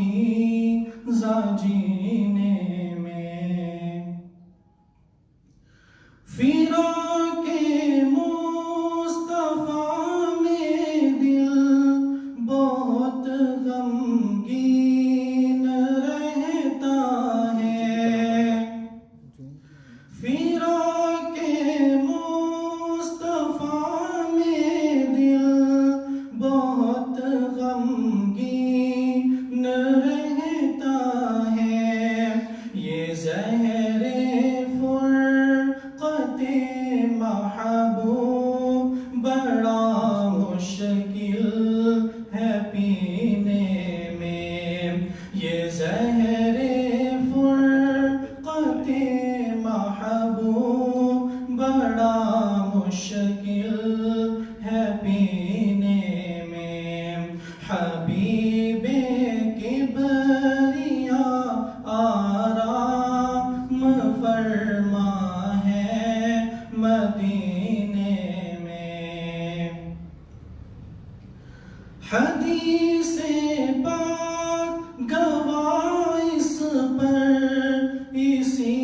پاکیزہ جینے میں، فراق مصطفیٰ میں دل بہت غمگین رہتا ہے، فراق مصطفیٰ میں دل بہت غمگین رہتا ہے، یہ زہر فرقت محبوب بڑا مشکل ہے پینے میں، یہ زہر فرقت محبوب بڑا مشکل ہے پینے میں، حبیب کبریا آرام فرما ہے مدینے میں، حدیث پاک گواہ اس پر، اسی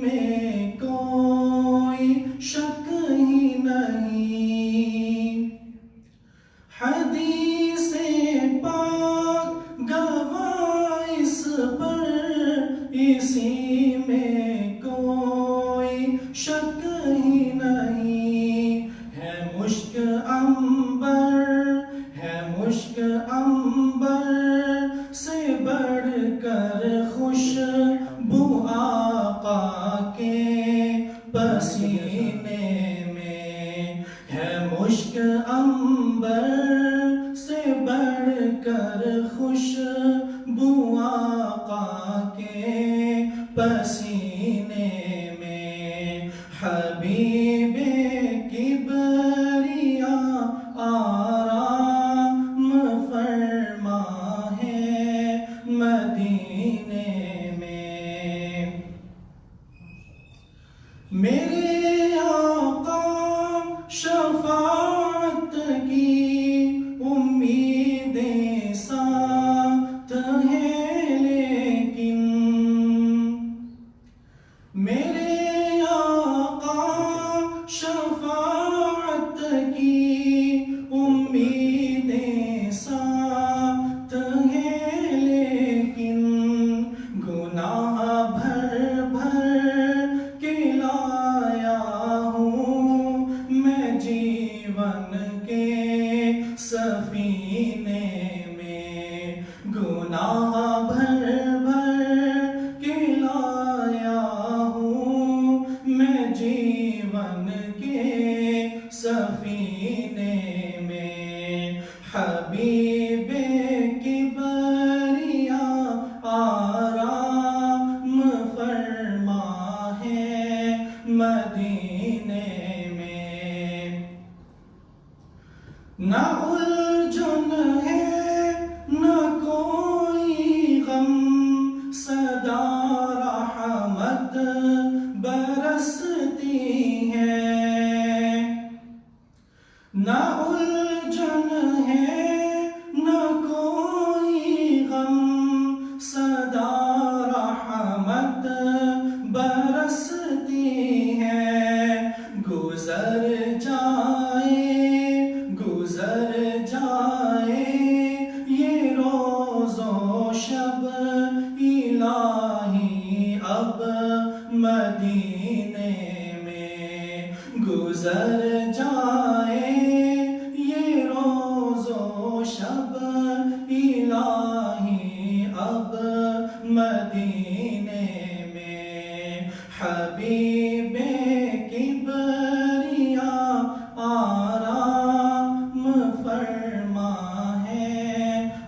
میں کوئی شک ہی نہیں، حدیث پاک گواہ اس پر، اسی میں کوئی شک ہی نہیں، ہے مشک عنبر، ہے مشک عنبر سے بڑھ کر خوشبو آقا کے پسینے میں، ہے مشک عنبر سے بڑھ کر خوشبو آقا کے پسینے میں، حبیب کبریا آرام فرما ہے مدینے میں، میرے آقا شفاعت کی امیدیں ساتھ ہیں لیکن، میرے آقا شفاعت کی امیدیں ساتھ ہیں لیکن، گناہ بھر بھر کے لایا ہوں میں جیون کے سفینے میں، گناہ بھر بھر کے لایا ہوں میں جیون کے سفینے میں، حبیب کبریا آرام فرما ہے مدینے میں، نہ الجھن ہے نہ کوئی غم، صدا رحمت برستی ہے، نہ الجھن ہے نہ کوئی غم، صدا رحمت برستی ہے، گزر جائے یہ روز و شب الہی اب مدینے میں، گزر جائے یہ روز و شب الہی اب مدینے میں، حبیب کبریا آرام فرما ہے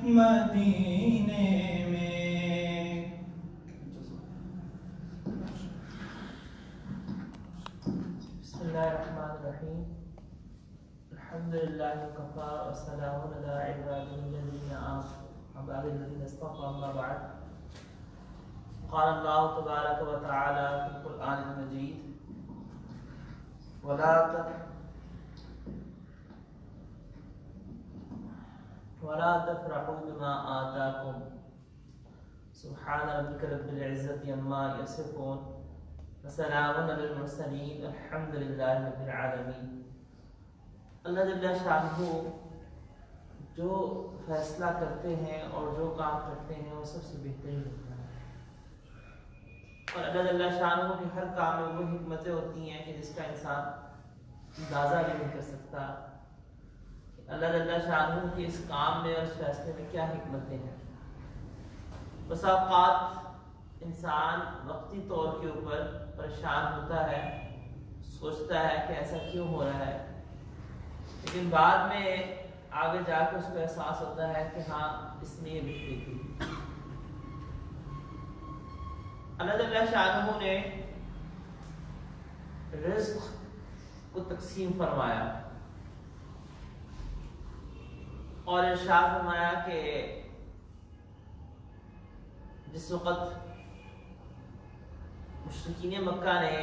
مدینے میں، بسم اللہ الرحمن الرحیم، الحمدللہ وکفی وسلام علی عبادہ الذین اصطفی، اما بعد، قال اللہ تبارک و تعالی فی القرآن المجید، ولا تفرحوا بما آتاکم سبحان ربك رب العزة عما يصفون وسلام على المرسلين الحمد لله رب العالمين۔ اللہ جل شانہ جو فیصلہ کرتے ہیں اور جو کام کرتے ہیں وہ سب سے بہترین ہوتا ہے، اور اللہ جل شانہ کے ہر کام میں وہ حکمتیں ہوتی ہیں کہ جس کا انسان اندازہ بھی نہیں کر سکتا کہ اللہ جل شانہ کے اس کام میں اور اس فیصلے میں کیا حکمتیں ہیں۔ بس اوقات انسان وقتی طور کے اوپر پریشان ہوتا ہے، سوچتا ہے کہ ایسا کیوں ہو رہا ہے، لیکن بعد میں آگے جا کے اس کو احساس ہوتا ہے کہ ہاں اس میں یہ لکھی تھی۔ اللہ جل شانہ نے رزق کو تقسیم فرمایا اور ارشاد فرمایا کہ جس وقت مشرکین مکہ نے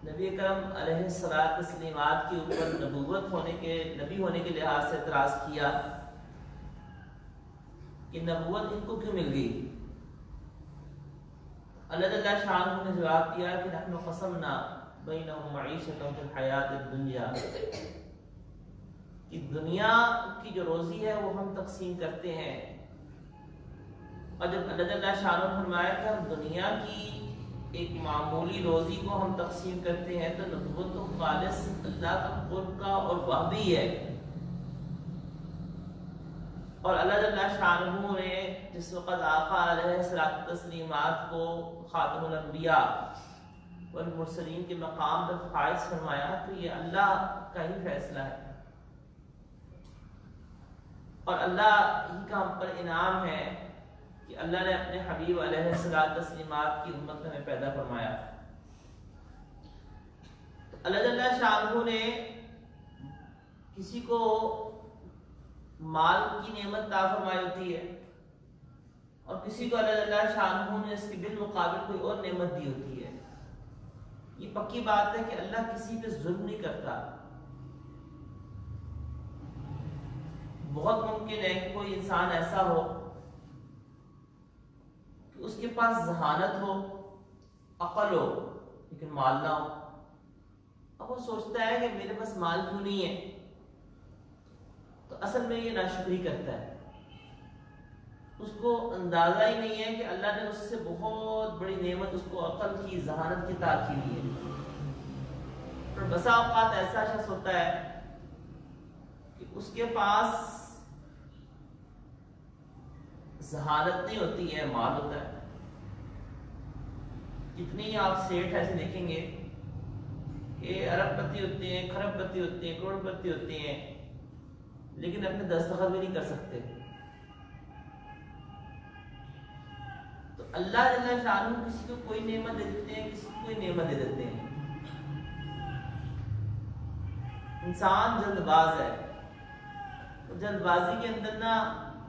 نبی اکرم علیہ الصلوۃ والتسلیمات کے اوپر نبی ہونے کے لحاظ سے اعتراض کیا کہ نبوت ان کو کیوں مل گئی، اللہ تعالیٰ شانہ نے جواب دیا کہ نحن قسمنا بینہم معیشتہم فی الحیات الدنیا، کہ دنیا کی جو روزی ہے وہ ہم تقسیم کرتے ہیں، اور جب اللہ تعالیٰ شانہ نے فرمایا کہ ہم دنیا کی ایک معمولی روزی کو ہم تقسیم کرتے ہیں تو نبوت تو خالص اللہ کا قرب کا اور وحدی ہے۔ اور اللہ جل شانہ نے جس وقت آقا علیہ الصلوۃ والتسلیمات کو خاتم الانبیاء والمرسلین کے مقام پر فائز فرمایا تو یہ اللہ کا ہی فیصلہ ہے، اور اللہ ہی کا ہم پر انعام ہے کہ اللہ نے اپنے حبیب علیہ الصلوۃ والتسلیمات کی امت میں ہمیں پیدا فرمایا۔ اللہ جل شانہ نے کسی کو مال کی نعمت عطا فرمائی ہوتی ہے اور کسی کو اللہ جل شانہ نے اس کے بالمقابل کوئی اور نعمت دی ہوتی ہے۔ یہ پکی بات ہے کہ اللہ کسی پہ ظلم نہیں کرتا۔ بہت ممکن ہے کہ کوئی انسان ایسا ہو کہ اس کے پاس ذہانت ہو، عقل ہو، لیکن مال نہ ہو۔ اب وہ سوچتا ہے کہ میرے پاس مال کیوں نہیں ہے، تو اصل میں یہ ناشکری کرتا ہے۔ اس کو اندازہ ہی نہیں ہے کہ اللہ نے اس سے بہت بڑی نعمت، اس کو عقل کی، ذہانت کی عطا کی ہے۔ پر بسا اوقات ایسا شخص ہوتا ہے کہ اس کے پاس ذہانت نہیں ہوتی ہے، مال ہوتا ہے۔ کتنی آپ سیٹھ ایسے دیکھیں گے کہ ارب پتی ہوتے ہیں، کھرب پتی ہوتے ہیں، کروڑ پتی ہوتے ہیں، لیکن اپنے دستخط بھی نہیں کر سکتے۔ تو اللہ جل شانہ کسی کو کوئی نعمت دے دیتے ہیں، کسی کو کوئی نعمت دے دیتے ہیں۔ انسان جلد باز ہے، جلد بازی کے اندر نا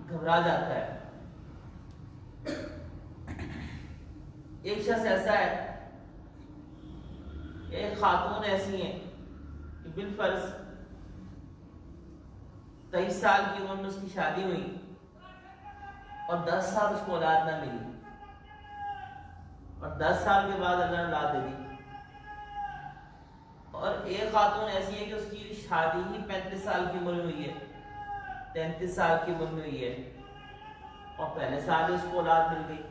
گھبرا جاتا ہے۔ ایک شخص ایسا ہے، ایک خاتون ایسی ہیں کہ بالفرض 23 سال کی عمر میں اس کی شادی ہوئی اور 10 سال اس کو اولاد نہ ملی، اور 10 سال کے بعد اللہ نے اولاد دے دی۔ اور ایک خاتون ایسی ہے کہ اس کی شادی ہی 35 سال کی عمر میں ہوئی ہے، 33 سال کی عمر میں ہوئی ہے، اور پہلے سال اس کو اولاد مل گئی۔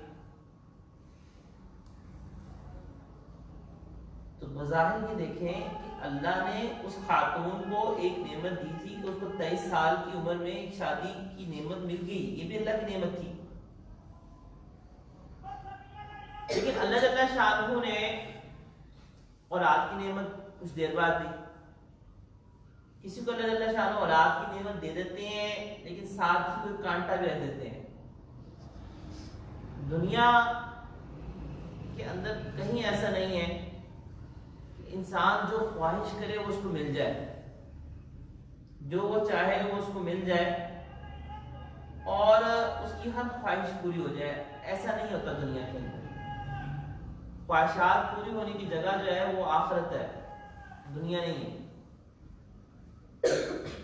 تو بظاہر یہ دیکھیں کہ اللہ نے اس خاتون کو ایک نعمت دی تھی کہ اس کو 23 سال کی عمر میں ایک شادی کی نعمت مل گئی، یہ بھی اللہ کی نعمت تھی۔ لیکن اللہ جل شانہ نے اولاد کی نعمت کچھ دیر بعد دی۔ کسی کو اللہ جل شانہ اولاد کی نعمت دے دیتے ہیں لیکن ساتھ ہی کوئی کانٹا بھی رکھ دیتے ہیں۔ دنیا کے اندر کہیں ایسا نہیں ہے کہ انسان جو خواہش کرے وہ اس کو مل جائے، جو وہ چاہے وہ اس کو مل جائے اور اس کی ہر خواہش پوری ہو جائے۔ ایسا نہیں ہوتا دنیا کے اندر۔ خواہشات پوری ہونے کی جگہ جو ہے وہ آخرت ہے، دنیا نہیں ہے۔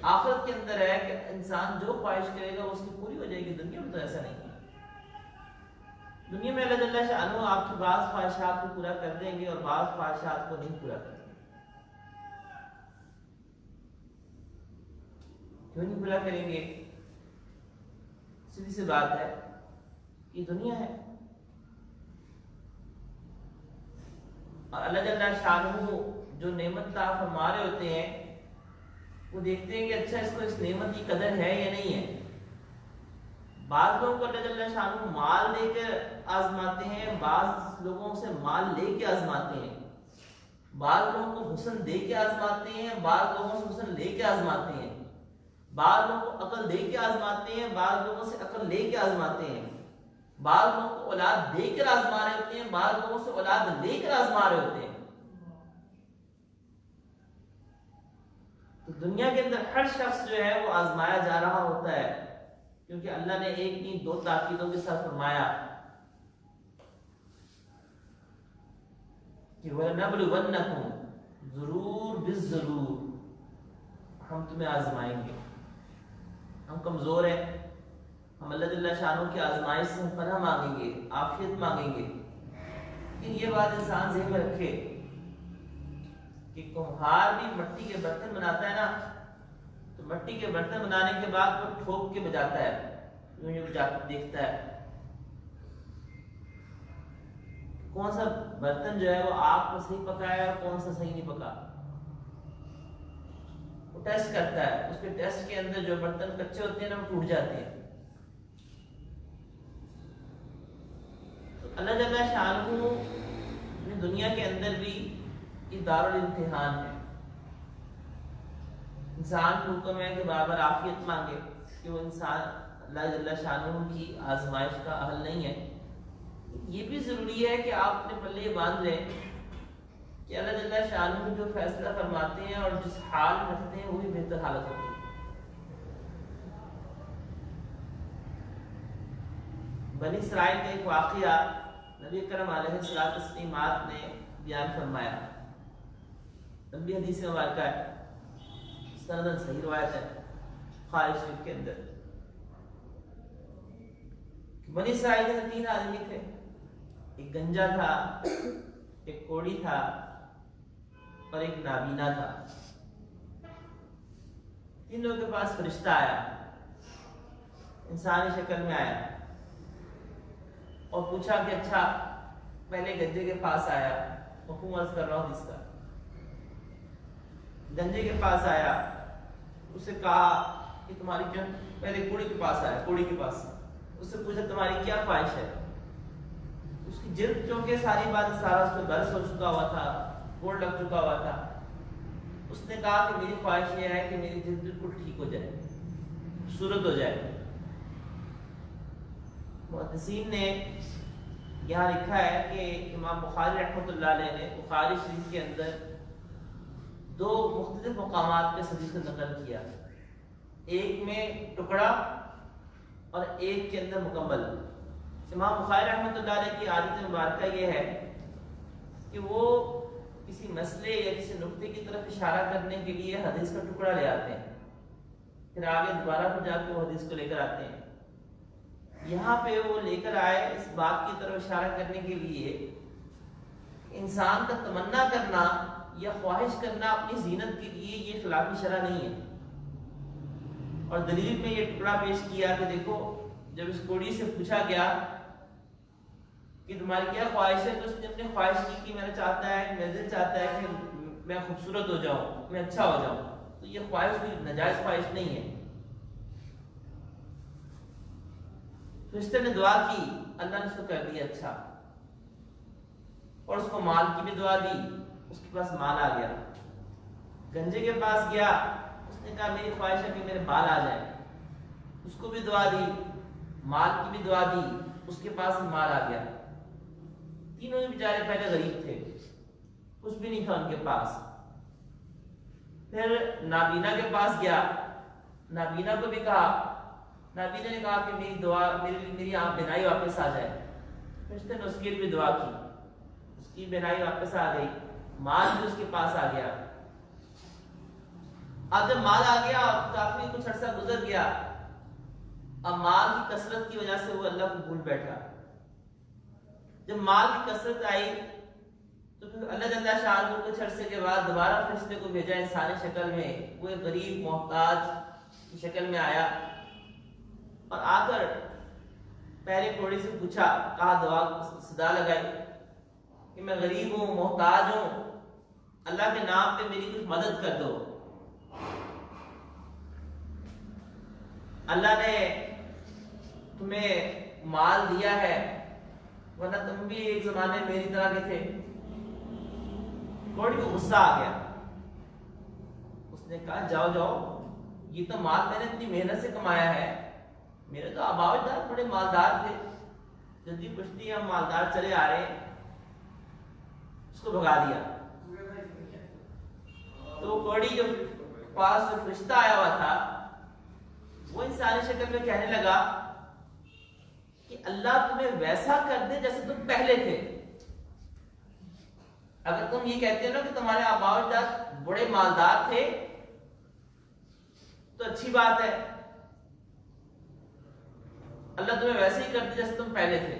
آخرت کے اندر ہے کہ انسان جو خواہش کرے گا اس کی پوری ہو جائے گی، دنیا میں تو ایسا نہیں ہے۔ دنیا میں اللہ جل شانہ آپ کی بعض خواہشات کو پورا کر دیں گے اور بعض خواہشات کو نہیں پورا کریں گے. کیوں نہیں پورا کریں گے؟ سیدھی سی بات ہے، یہ دنیا ہے اور اللہ جل شانہ جو نعمت عطا فرما رہے ہوتے ہیں وہ دیکھتے ہیں کہ اچھا اس کو اس نعمت کی قدر ہے یا نہیں ہے. بعض لوگوں کو اللہ جل شانہ مال دے کر آزماتے ہیں، بعض لوگوں سے مال لے کے آزماتے ہیں، بعض لوگوں کو حسن دے کے آزماتے ہیں، بعض لوگوں سے حسن لے کے آزماتے ہیں، بعض لوگوں کو عقل دے کے آزماتے ہیں، بعض لوگوں سے عقل لے کے آزماتے ہیں، بعض لوگوں کو اولاد دے کر آزما رہے ہوتے ہیں، بعض لوگوں سے اولاد لے کر آزما رہے ہوتے ہیں. تو دنیا کے اندر ہر شخص جو ہے وہ آزمایا جا رہا ہوتا ہے، کیونکہ اللہ نے ایک نہیں دو تاکیدوں کے ساتھ فرمایا کہ وَلَنَبْلُوَنَّكُمْ ضرور بالضرور ہم تمہیں آزمائیں گے. ہم کمزور ہیں، ہم اللہ جل شانہ کی آزمائش سے پناہ مانگیں گے، عافیت مانگیں گے. لیکن یہ بات انسان ذہن میں رکھے کہ کمہار بھی مٹی کے برتن بناتا ہے نا، تو مٹی کے برتن بنانے کے بعد وہ ٹھوک کے بجاتا ہے، یوں بجا کے دیکھتا ہے کون سا برتن جو ہے وہ آگ میں صحیح پکا ہے اور کون سا صحیح نہیں پکا. وہ ٹیسٹ کرتا ہے، اس کے ٹیسٹ کے اندر جو برتن کچے ہوتے ہیں نا وہ ٹوٹ جاتے ہیں. تو اللہ جل شانہ نے دنیا کے اندر بھی یہ دارالامتحان ہے. انسان کو حکم ہے کہ برابر عافیت مانگے کہ وہ انسان اللہ جل شانہ کی آزمائش کا اہل نہیں ہے. یہ بھی ضروری ہے کہ آپ اپنے پلے باندھ لیں کہ اللہ جل شانہ جو فیصلہ فرماتے ہیں اور جس حال میں رکھتے ہیں وہی بہتر حالت ہوتی ہے. بنی اسرائیل کا ایک واقعہ نبی کرم علیہ السلام نے بیان فرمایا. لمبی حدیث مبارکہ ہے، سندن صحیح روایت ہے بخاری شریف کے اندر. بنی اسرائیل کے 3 آدمی تھے، ایک گنجا تھا، ایک کوڑی تھا اور ایک نابینا تھا. تینوں کے پاس فرشتہ آیا، انسانی شکل میں آیا اور پوچھا کہ اچھا پہلے گنجے کے پاس آیا، حکم عرض کر رہا ہوں جس کا. گنجے کے پاس آیا، اسے کہا کہ تمہاری کیا، پہلے کوڑی کے پاس آیا، کوڑی کے پاس اس سے پوچھا تمہاری کیا خواہش ہے. اس کی جلد چونکہ ساری بات سارا اس پہ برس ہو چکا ہوا تھا، کوڑ لگ چکا ہوا تھا. اس نے کہا کہ میری خواہش یہ ہے کہ میری جلد بالکل ٹھیک ہو جائے، خوبصورت ہو جائے. محدثین نے یہاں لکھا ہے کہ امام بخاری رحمۃ اللہ علیہ نے بخاری شریف کے اندر 2 مختلف مقامات پہ حدیث کو نقل کیا، ایک میں ٹکڑا اور ایک کے اندر مکمل. امام بخاری رحمۃ اللہ علیہ کی عادت مبارکہ یہ ہے کہ وہ کسی مسئلے یا کسی نقطے کی طرف اشارہ کرنے کے لیے حدیث کا ٹکڑا لے آتے ہیں، پھر آگے دوبارہ پھر جا کے وہ حدیث کو لے کر آتے ہیں. یہاں پہ وہ لے کر آئے اس بات کی طرف اشارہ کرنے کے لیے انسان کا تمنا کرنا یا خواہش کرنا اپنی زینت کے لیے یہ خلاف شرع نہیں ہے. اور دلیل میں یہ ٹکڑا پیش کیا کہ دیکھو جب اس کوڑی سے پوچھا گیا کہ تمہاری کیا خواہش ہے تو اس نے اپنی خواہش کی کہ میرا چاہتا ہے، میرا دل چاہتا ہے کہ میں خوبصورت ہو جاؤں، میں اچھا ہو جاؤں. تو یہ خواہش کوئی ناجائز خواہش نہیں ہے. فرشتے نے دعا کی، اللہ نے اس کو کر دیا اچھا، اور اس کو مال کی بھی دعا دی، اس کے پاس مال آ گیا. گنجے کے پاس گیا، اس نے کہا میری خواہش ہے کہ میرے بال آ جائیں، اس کو بھی دعا دی، مال کی بھی دعا دی، اس کے پاس مال آ گیا. تینوں ہی بیچارے پہلے غریب تھے، کچھ بھی نہیں تھا ان کے پاس. پھر نابینا کے پاس گیا، نابینا کو بھی کہا، نابینا نے کہا کہ میری دعا میری آنکھ بینائی واپس آ جائے. پھر اس نے اس کی بھی دعا کی، اس کی بینائی واپس آ گئی، مال بھی اس کے پاس آ گیا. اب جب مال آ گیا کافی کچھ عرصہ گزر گیا، اب مال کی کثرت کی وجہ سے وہ اللہ کو بھول بیٹھا. جب مال کی کثرت آئی تو پھر اللہ جل شانہ کچھ عرصے کے بعد دوبارہ فرشتے کو بھیجا انسانی شکل میں، وہ ایک غریب محتاج کی شکل میں آیا اور آ کر پہلے کوڑی سے پوچھا، کہا، دعا صدا لگائی کہ میں غریب ہوں، محتاج ہوں، اللہ کے نام پہ میری کچھ مدد کر دو۔ اللہ نے تمہیں مال دیا ہے، ورنہ تم بھی ایک زمانے میں میری طرح کے تھے۔ کوڑی کو غصہ آ گیا، اس نے کہا، جاؤ جاؤ، یہ تو مال میں نے اتنی محنت سے کمایا ہے، میرے تو آبا و اجداد بڑے مالدار تھے، جلدی پشتی ہم مالدار چلے آ رہے ہیں۔ اس کو بھگا دیا۔ تو وہ کوڑی جو پاس جو فرشتہ آیا ہوا تھا وہ انسانی شکل میں کہنے لگا کہ اللہ تمہیں ویسا کر دے جیسے تم پہلے تھے۔ اگر تم یہ کہتے ہو نا کہ تمہارے آبا و اجداد بڑے مالدار تھے تو اچھی بات ہے، اللہ تمہیں ویسے ہی کر دے جیسے تم پہلے تھے۔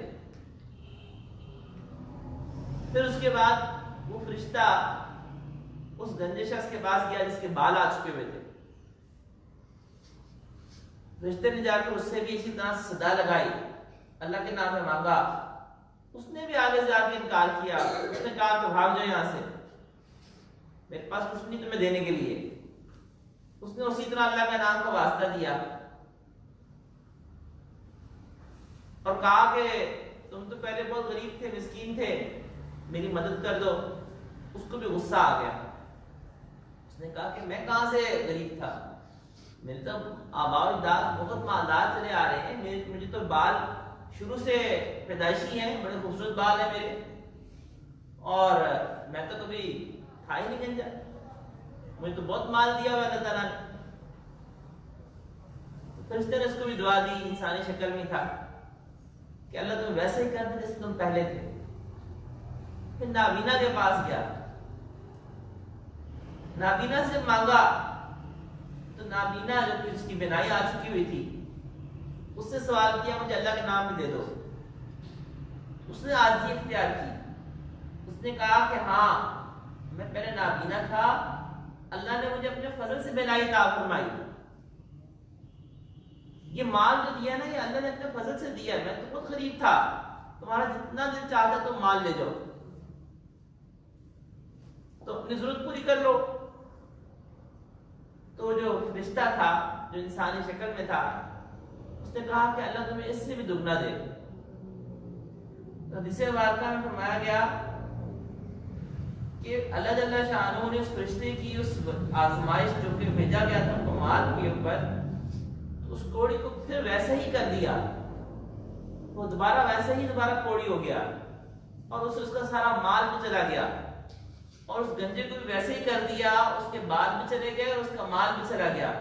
پھر اس کے بعد وہ فرشتہ اس گنجے شخص کے پاس گیا جس کے بال آ چکے ہوئے تھے۔ فرشتے نے جا کر اس سے بھی اسی طرح صدا لگائی، اللہ کے نام میں مانگا، اس نے بھی آگے سے آ کے انکار کیا۔ اس نے کہا کہ بھاگ جاؤ یہاں سے، میرے پاس کچھ نہیں تمہیں دینے کے لیے۔ اس نے اسی طرح اللہ کے نام کا واسطہ دیا اور کہا کہ تم تو پہلے بہت غریب تھے، مسکین تھے، میری مدد کر دو۔ اس کو بھی غصہ آ گیا، اس نے کہا کہ میں کہاں سے غریب تھا، میرے تو آبا و اجداد بہت مالدار چلے آ رہے ہیں، مجھے تو بال شروع سے پیدائشی ہیں، بڑے خوبصورت بال ہیں میرے، اور میں تو کبھی تھا ہی نہیں گنجا، مجھے تو بہت مال دیا ہوا اللہ تعالیٰ نے۔ فرشتے نے اس کو بھی دعا دی، انسانی شکل میں تھا، کہ اللہ تمہیں ویسے ہی کر دے جیسے تم پہلے تھے۔ پھر نابینا کے پاس گیا، نابینا سے مانگا تو نابینا جو کہ اس کی بینائی آ چکی ہوئی تھی اس سے سوال کیا، مجھے اللہ کے نام میں دے دو۔ اس نے عاجزی اختیار کی، اس نے کہا کہ ہاں میں پہلے نابینا تھا، اللہ نے مجھے اپنے فضل سے بینائی عطا فرمائی، یہ مال جو دیا نا یہ اللہ نے اپنے فضل سے دیا، میں تو خود غریب تھا، تمہارا جتنا دل چاہتا تم مال لے جاؤ، تو اپنی ضرورت پوری کر لو۔ تو جو فرشتہ تھا جو انسانی شکل میں تھا اس نے کہا کہ اللہ تمہیں اس سے بھی دگنا دے۔ تو حدیث مبارکہ میں فرمایا گیا کہ اللہ جل شانہ نے اس فرشتے کی اس آزمائش جو کہ بھیجا گیا تھا ان کو مال کے اوپر، اس کوڑی کو پھر ویسے ہی کر دیا، وہ دوبارہ ویسے ہی دوبارہ کوڑی ہو گیا اور اس کا سارا مال بھی چلا گیا، اور اس گنجے کو بھی ویسے ہی کر دیا، اس کے بال بھی چلے گئے اور اس کا مال بھی چلا گیا۔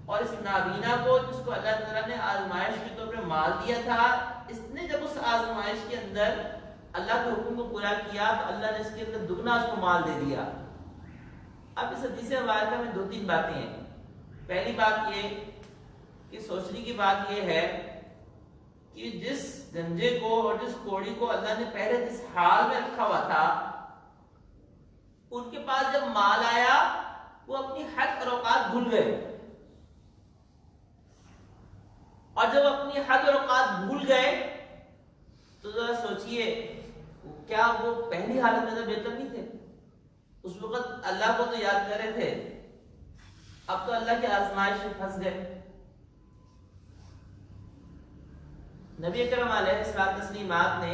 اور اس نابینا کو جس کو اللہ تعالیٰ نے آزمائش کے طور پر مال دیا تھا، اس نے جب اس آزمائش کے اندر اللہ کے حکم کو پورا کیا تو اللہ نے اس کے اندر دگنا اس کو مال دے دیا۔ اب اس حدیث مبارکہ میں دو تین باتیں ہیں۔ پہلی بات یہ کہ سوچنے کی بات یہ ہے کہ جس گنجے کو اور جس کوڑی کو اللہ نے پہلے جس حال میں رکھا ہوا تھا، ان کے پاس جب مال آیا وہ اپنی حد اور اوقات بھول گئے، اور جب اپنی حد اور اوقات بھول گئے تو ذرا سوچئے کیا وہ پہلی حالت میں بہتر نہیں تھے؟ اس وقت اللہ کو تو یاد کر رہے تھے، اب تو اللہ کی آزمائش میں پھنس گئے۔ نبی اکرم علیہ الصلوۃ والتسلیمات نے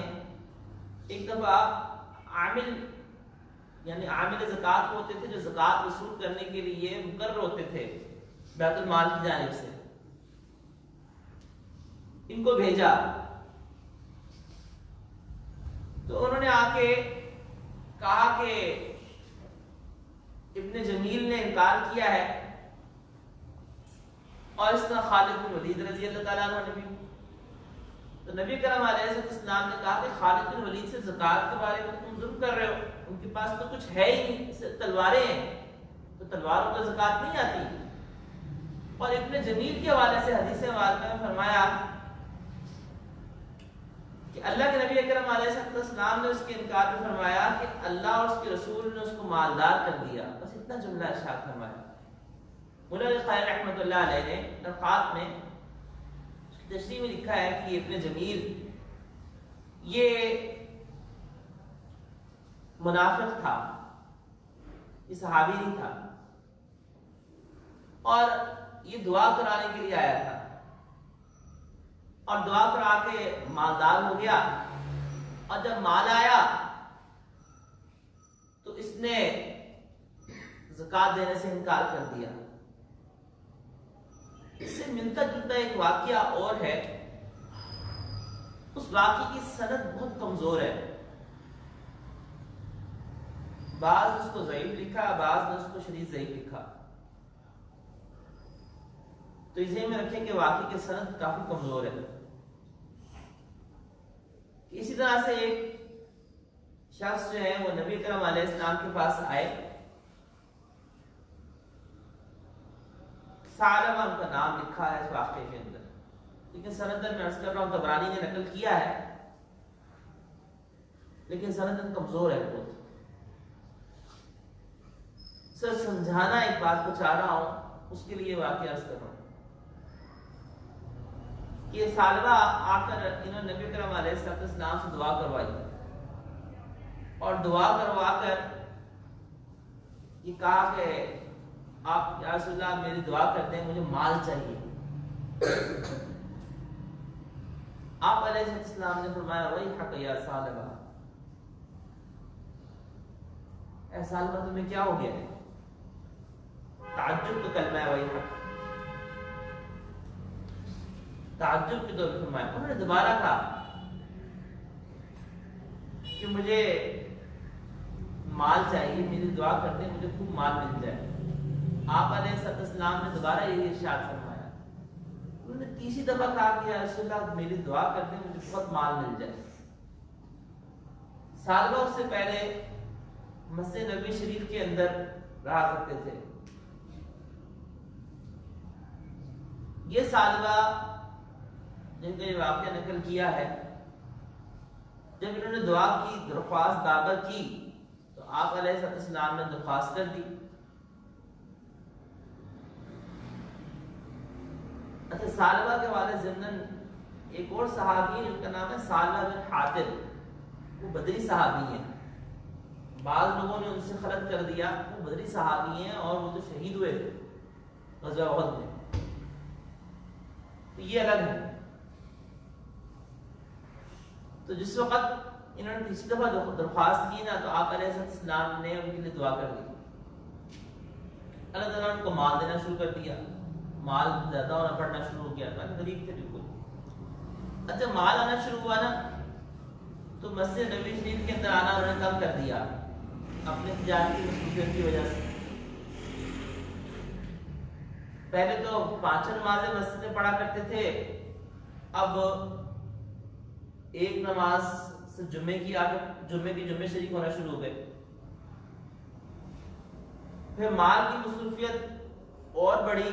ایک دفعہ عامل یعنی عامل زکوٰۃ ہوتے تھے جو زکوٰۃ وصول کرنے کے لیے مقرر ہوتے تھے بیت المال کی جانب سے، ان کو بھیجا تو انہوں نے آ کے کہا کہ ابن جمیل نے انکار کیا ہے، اور اس طرح خالد بن ولید رضی اللہ تعالیٰ عنہ نے بھی۔ تو نبی کرم علیہ السلام نے کہا کہ خالد بن ولید سے زکوٰۃ کے بارے میں تم ظلم کر رہے ہو، ان کے پاس تو کچھ ہے ہی نہیں، تلواریں ہیں، تو تلواروں کو زکوٰۃ نہیں آتی۔ اور ابن جمیل کے حوالے سے حدیث مبارکہ میں فرمایا کہ اللہ کے نبی اکرم علیہ السلام نے اس کے انکار میں فرمایا کہ اللہ اور اس کے رسول نے اس کو مالدار کر دیا، بس اتنا جملہ ارشاد فرمایا۔ مولا علی قاری رحمۃ اللہ علیہ نے ترقات میں اس کی تشریح میں لکھا ہے کہ ابن جمیل یہ منافق تھا، یہ صحابی نہیں تھا، اور یہ دعا کرانے کے لیے آیا تھا، اور دعا کرا کے مالدار ہو گیا، اور جب مال آیا تو اس نے زکوٰۃ دینے سے انکار کر دیا۔ اس سے ملتا جلتا ایک واقعہ اور ہے، اس واقعے کی سند بہت کمزور ہے، بعض نے اس کو ضعیف لکھا، بعض نے اس کو شدید ضعیف لکھا، تو اس ذہن میں رکھیں کہ واقعے کی سند کافی کمزور ہے۔ اسی طرح سے ایک شخص جو ہے وہ نبی کرم علیہ السلام کے پاس آئے، ثعلبہ ان کا نام لکھا ہے اس واقعے کے اندر، لیکن سندن میں عرض کر رہا ہوں طبرانی نے نقل کیا ہے، لیکن سندن کمزور ہے بہت۔ سر سمجھانا ایک بات کو چاہ رہا ہوں، اس کے لیے واقعہ عرض کر رہا ہوں۔ یہ ثعلبہ آ کر انہوں نے نبی کرم علیہ السلام سے دعا کروائی، اور دعا کروا کر یہ کہا کہ آپ یا رسول اللہ میری دعا کر دیں، مجھے مال چاہیے۔ آپ علیہ السلام نے فرمایا ویحک یا ثعلبہ، اے ثعلبہ تمہیں کیا ہو گیا ہے؟ تعجب کا کلمہ ہے ویحک، تعجب کے طور پر فرمایا۔ انہوں نے دوبارہ کہا کہ مجھے مال چاہیے، میری دعا کر دیں مجھے خوب مال مل جائے۔ آپ علیہ السلام نے دوبارہ یہی ارشاد فرمایا۔ انہوں نے تیسری دفعہ کہا کہ یا رسول اللہ میری دعا کر دیں مجھے بہت مال مل جائے۔ ثعلبہ اس سے پہلے مسجد نبی شریف کے اندر رہا کرتے تھے۔ یہ ثعلبہ جن کا یہ واقعہ نقل کیا ہے، جب انہوں نے دعا کی، درخواست دعوت کی، تو آپ علیہ السلام نے درخواست کر دی۔ اچھا، ثعلبہ کے والد ضمناً ایک اور صحابی جن کا نام ہے ثعلبہ بن حاطب، وہ بدری صحابی ہیں، بعض لوگوں نے ان سے خلط کر دیا، وہ بدری صحابی ہیں اور وہ تو شہید ہوئے تھے غزوہ احد میں، تو یہ الگ ہے۔ تو جس وقت انہوں نے تیسری دفعہ درخواست کی نا، تو آپ علیہ السلام نے ان کے لیے دعا کر دی، اللہ تعالیٰ نے ان کو مال دینا شروع کر دیا، مال زیادہ ہونا پڑنا شروع ہو گیا تھا، غریب تھے بالکل۔ اچھا، مال آنا شروع ہوا نا، تو مسجد نبی شریف کے اندر آنا انہوں نے کم کر دیا اپنے تجارتی مصروفیت کی وجہ سے۔ پہلے تو 5 نمازیں مسجد میں پڑھا کرتے تھے، اب ایک نماز سے جمعے کی جمعے شریک ہونا شروع ہو گئے۔ پھر مال کی مصروفیت اور بڑھی،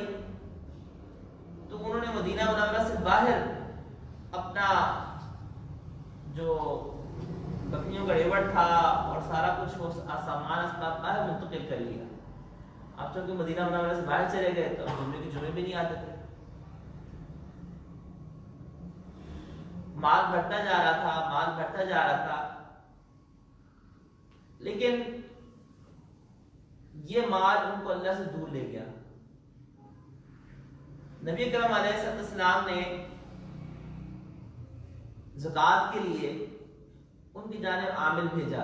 تو انہوں نے مدینہ منورہ سے باہر اپنا جو بکریوں کا ریوڑ تھا اور سارا کچھ وہ سامان اسباب باہر منتقل کر لیا۔ اب چونکہ مدینہ منورہ سے باہر چلے گئے تو جمعے کے جمعے بھی نہیں آتے تھے، مال بڑھتا جا رہا تھا، لیکن یہ مال ان کو اللہ سے دور لے گیا۔ نبی کرم علیہ السلام نے زکوٰۃ کے لیے ان کی جانب عامل بھیجا۔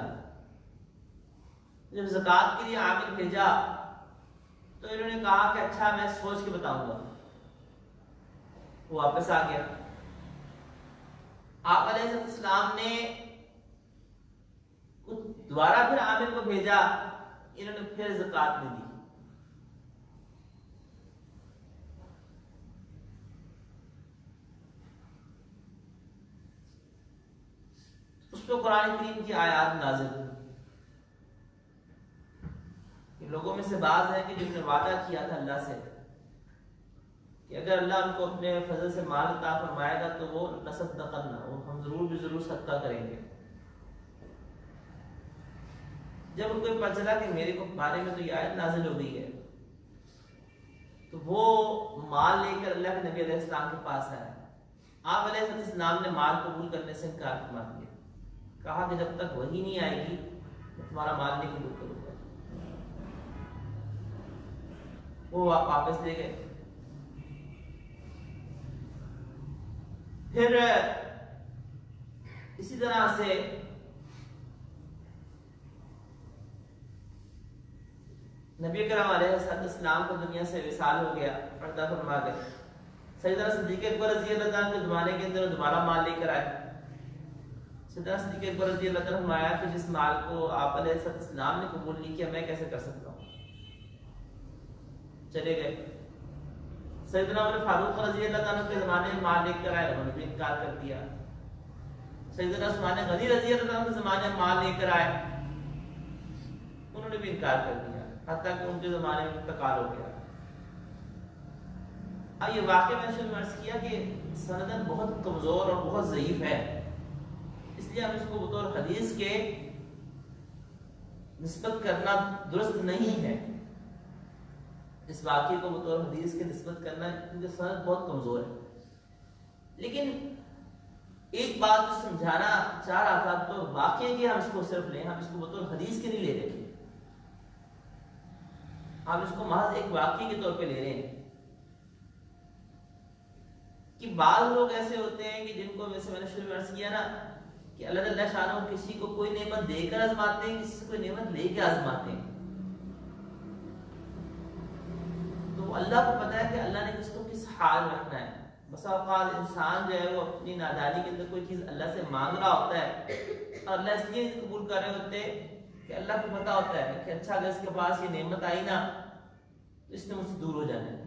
جب زکوٰۃ کے لیے عامل بھیجا تو انہوں نے کہا کہ اچھا میں سوچ کے بتاؤں گا، وہ واپس آ گیا۔ آپ علیہ السلام نے دوبارہ پھر عامل کو بھیجا، انہوں نے پھر زکوٰۃ میں دی۔ اس پہ قرآن کریم کی آیات نازل ہوئی کہ لوگوں میں سے بعض ہیں کہ جن نے وعدہ کیا تھا اللہ سے کہ اگر اللہ ان کو اپنے فضل سے مال عطا فرمائے گا تو وہ نصدقن، وہ ہم ضرور بھی ضرور صدقہ کریں گے۔ جب ان کو پتہ چلا کہ میرے کو بارے میں تو یہ آیت نازل ہو گئی ہے، تو وہ مال لے کر اللہ کے نبی علیہ السلام کے پاس آئے۔ آپ علیہ السلام نے مال قبول کرنے سے انکار فرما دیا، کہا کہ جب تک وہی نہیں آئے گی میں تمہارا مال نہیں قبول کروں گا۔ وہ واپس لے گئے۔ پھر اسی طرح سے نبی کریم علیہ السلام کو دنیا سے وصال ہو گیا، پردہ فرما گئے۔ سیدنا صدیق اکبر رضی اللہ عنہ کے زمانے کے اندر دوبارہ مال لے کر آئے۔ سیدنا صدیق اکبر رضی اللہ عنہ فرمایا کہ جس مال کو آپ علیہ السلام نے قبول نہیں کیا میں کیسے کر سکتا ہوں، چلے گئے۔ سیدنا عمر فاروق رضی اللہ عنہ کے زمانے میں مال لے کر آئے، انہوں نے بھی انکار کر دیا۔ سیدنا عثمان غنی رضی اللہ عنہ کے زمانے میں مال لے کر آئے، انہوں نے بھی انکار کر دیا، حتیٰ کہ ان کے زمانے میں انتقال ہو گیا۔ اب یہ واقعہ میں نے شروع میں عرض کیا کہ سندن بہت کمزور اور بہت ضعیف ہے، اس لیے ہم اس کو بطور حدیث کے نسبت کرنا درست نہیں ہے، اس واقعے کو بطور حدیث کے نسبت کرنا، کیونکہ سند بہت کمزور ہے۔ لیکن ایک بات جو سمجھانا چاہ رہا تھا تو واقعے کی ہم اس کو صرف لیں، ہم اس کو بطور حدیث کے نہیں لے رہے، ہم اس کو محض ایک واقعے کے طور پہ لے رہے ہیں کہ بعض لوگ ایسے ہوتے ہیں کہ جن کو ویسے میں نے شروع میں عرض کیا نا کہ اللہ تعالیٰ شانہ کسی کو کوئی نعمت دے کر آزماتے ہیں، کسی سے کوئی نعمت لے کے آزماتے ہیں۔ تو اللہ کو پتا ہے کہ اللہ نے کس کو کس حال میں رکھنا ہے۔ بسا اوقات انسان جو ہے وہ اپنی نادانی کے اندر کوئی چیز اللہ سے مانگ رہا ہوتا ہے اور اللہ اس لیے قبول کر رہے ہوتے کہ اللہ کو پتا ہوتا ہے کہ اچھا اگر اس کے پاس یہ نعمت آئی نا تو اس نے مجھ سے دور ہو جانا ہے۔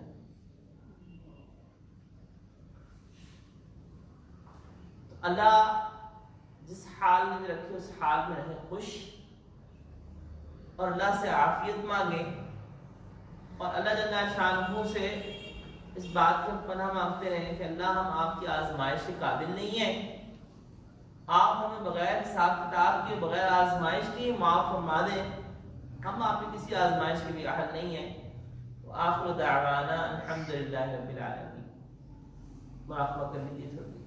اللہ جس حال میں رکھے اس حال میں رہے خوش، اور اللہ سے عافیت مانگے، اور اللہ جل شانہ سے اس بات کی پناہ مانگتے رہیں کہ اللہ ہم آپ کی آزمائش کے قابل نہیں ہیں، آپ ہمیں بغیر حساب کتاب کے بغیر آزمائش کے معاف فرما دیں، ہم آپ کی کسی آزمائش کے بھی اہل نہیں ہیں۔ وآخر دعوانا الحمدللہ رب العالمین۔ معافہ کر لیجیے تھوڑی۔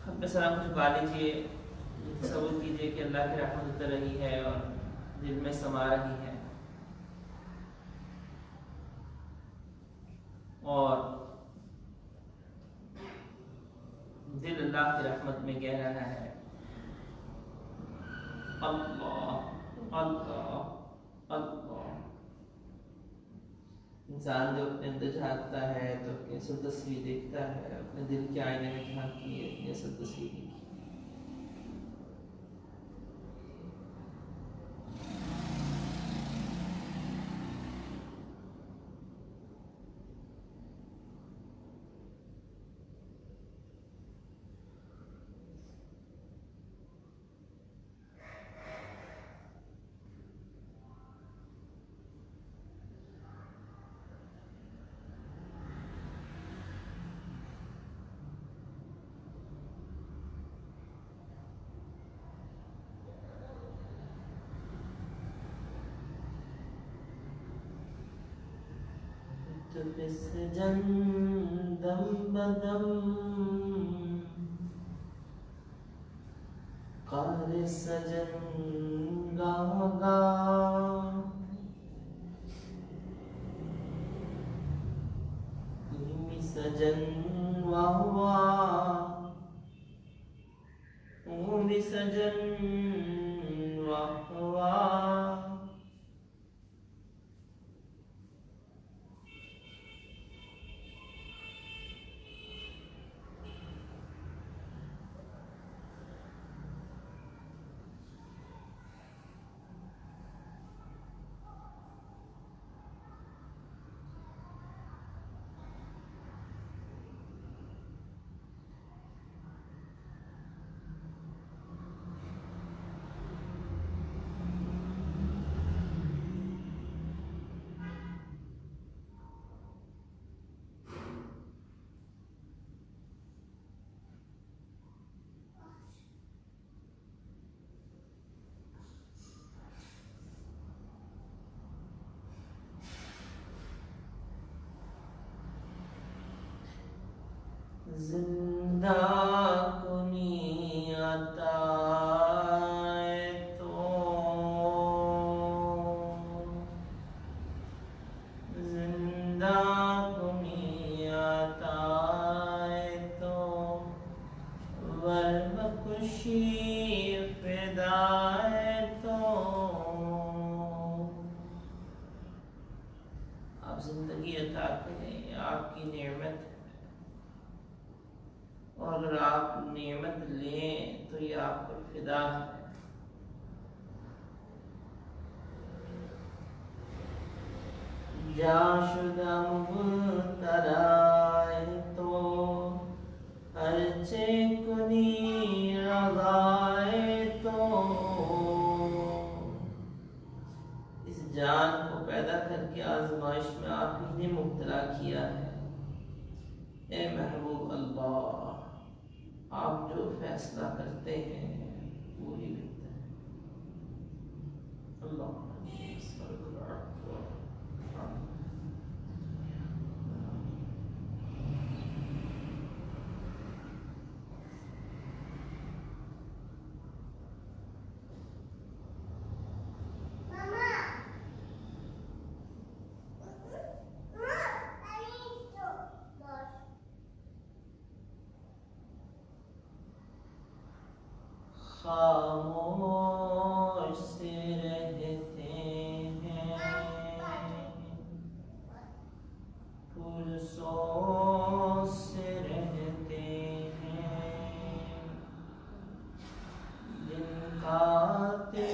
ہم پہ سلام جھکا لیجیے، تصور کیجیے کہ اللہ کی رحمت اتر رہی ہے اور دل میں سما رہی ہے، اور دل اللہ کی رحمت میں کہہ رہا ہے اللہ اللہ اللہ۔ انسان جو اپنے اندر جھانکتا ہے تو اپنی اصل تصویر دیکھتا ہے، اپنے دل کے آئینے میں جھانکی ہے، اپنی اصل تصویر دیکھی۔ سجن دم بدم قار سجن گاہ گاہ، سجن واہ واہ، سجن واہ واہ۔ زندہ کنی عطا تو زندہ کنی عطا تو ور بخشی فدا تو آپ زندگی عطا کریں، آپ کی نعمت، اور اگر آپ نعمت لیں تو یہ آپ پر فدا ہے۔ جا شدہ مبتلائے تو ہرچے کنی رضائے تو اس جان کو پیدا کر کے آزمائش میں آپ ہی نے مبتلا کیا ہے۔ اے محبوب اللہ، آپ جو فیصلہ کرتے ہیں وہی بہتر ہے۔ اللہ خاموش سے رہتے ہیں، پرسوز سے رہتے ہیں، جن کھاتے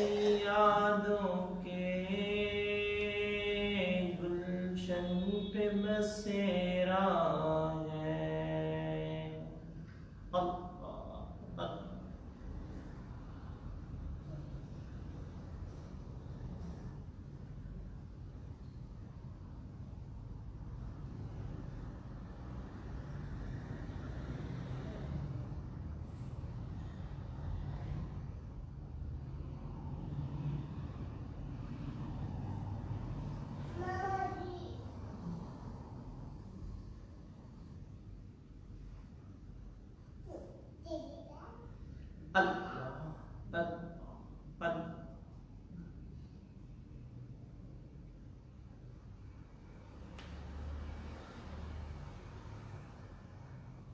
یادوں کے گلشن پہ بسیرا ہے۔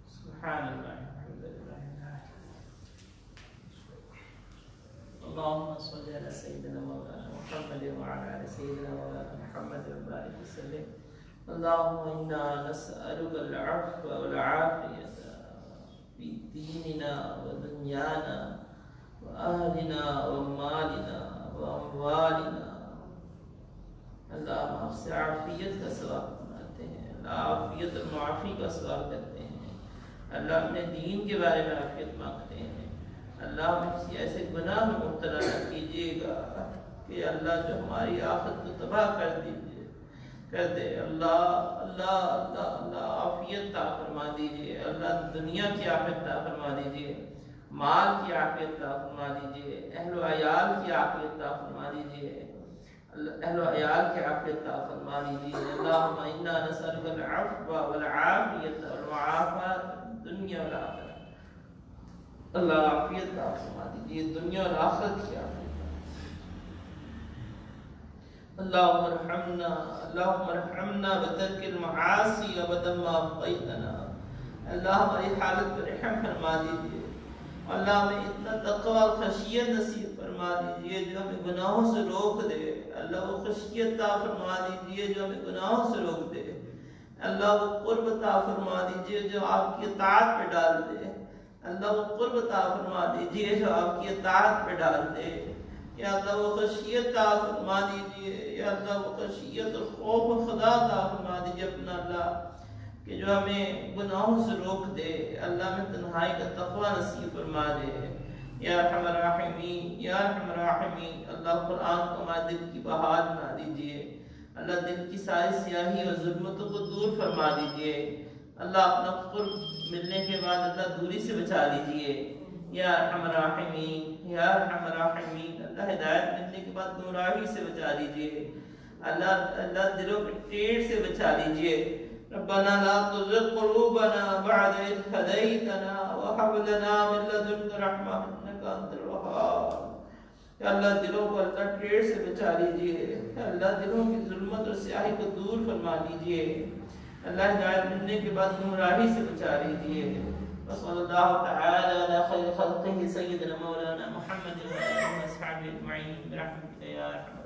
سبحان اللہ، الحمد للہ، اللهم صل على سيدنا مولانا محمد وعلى آل سيدنا مولانا محمد وبارك وسلم۔ اللهم إنا نسألك العفو والعافية في ديننا ودنيانا وأهلنا ومالنا وأموالنا۔ اللہ آپ سے عافیت کا سوال کرتے ہیں، اللہ عافیت اور معافی کا سوال کرتے ہیں، اللہ اپنے دین کے بارے میں عافیت مانگتے ہیں۔ اللہ ہمیں کسی ایسے گناہ میں مبتلا نہ کیجیے گا کہ اللہ جو ہماری آخرت کو تباہ کر دے۔ اللہ اللہ اللہ اللہ عافیت عطا فرما دیجیے، اللہ دنیا کی عافیت عطا فرما دیجیے، مال کی عافیت عطا فرما دیجیے، اہل و عیال کی عافیت عطا فرما دیجیے، اہل و عیال کی عافیت عطا فرما دیجیے۔ اللہم انا نسألک العفو والعافیت والمعافات الدنیا والآخرہ۔ اللہ عافیت عطا فرما دیجیے، دنیا اور آخرت کی عافیت۔ اللہم ارحمنا بترک المعاصی ابدا ما ابقیتنا۔ اللہ ہماری حالت پر رحم فرما دیجیے، اللہ ہمیں اتنا تقوی اور خشیت نصیب فرما دیجیے جو ہمیں گناہوں سے روک دے۔ اللہ وہ خشیت عطا فرما دیجیے جو ہمیں گناہوں سے روک دے۔ اللہ وہ قرب عطا فرما دیجیے جو آپ کی اطاعت پہ ڈال دے۔ اللہ وہ قرب عطا فرما دیجیے جو آپ کی اطاعت پہ ڈال دے۔ یا اللہ وہ خشیت عطا فرما دیجیے، یا اللہ وہ خشیت اور خوف خدا عطا فرما دیجیے اپنا اللہ، کہ جو ہمیں گناہوں سے روک دے۔ اللہ میں تنہائی کا تقوی نصیب فرما دے۔ یا ارحم الراحمین، یا ارحم الراحمین، اللہ قرآن کو ہمارے دل کی بہار بنا دیجیے، اللہ دل کی ساری سیاہی اور ظلمتوں کو دور فرما دیجیے، اللہ اپنا قرب ملنے کے بعد اللہ دوری سے بچا لیجیے۔ یا ارحم الراحمین، یا ارحم الراحمین، اللہ ہدایت ملنے کے بعد گمراہی سے بچا لیجیے، اللہ دلوں کے ٹیڑھ سے بچا لیجیے۔ ربنا لا تزغ قلوبنا بعد إذ هديتنا لنا وهب لنا من لدنك رحمة إنك أنت الوهاب. یا اللہ دلوں کو اللہ ٹریڈ سے بچا لیجئے. اللہ دلوں کی ظلمت اور سیاہی کو دور فرما لیجئے. اللہ ہدایت ملنے کے بعد گمراہی سے بچا لیجئے. وصلی اللہ تعالی علی خیر خلقہ سیدنا مولانا محمد و آلہ و اصحابہ اجمعین برحمتک یا ارحم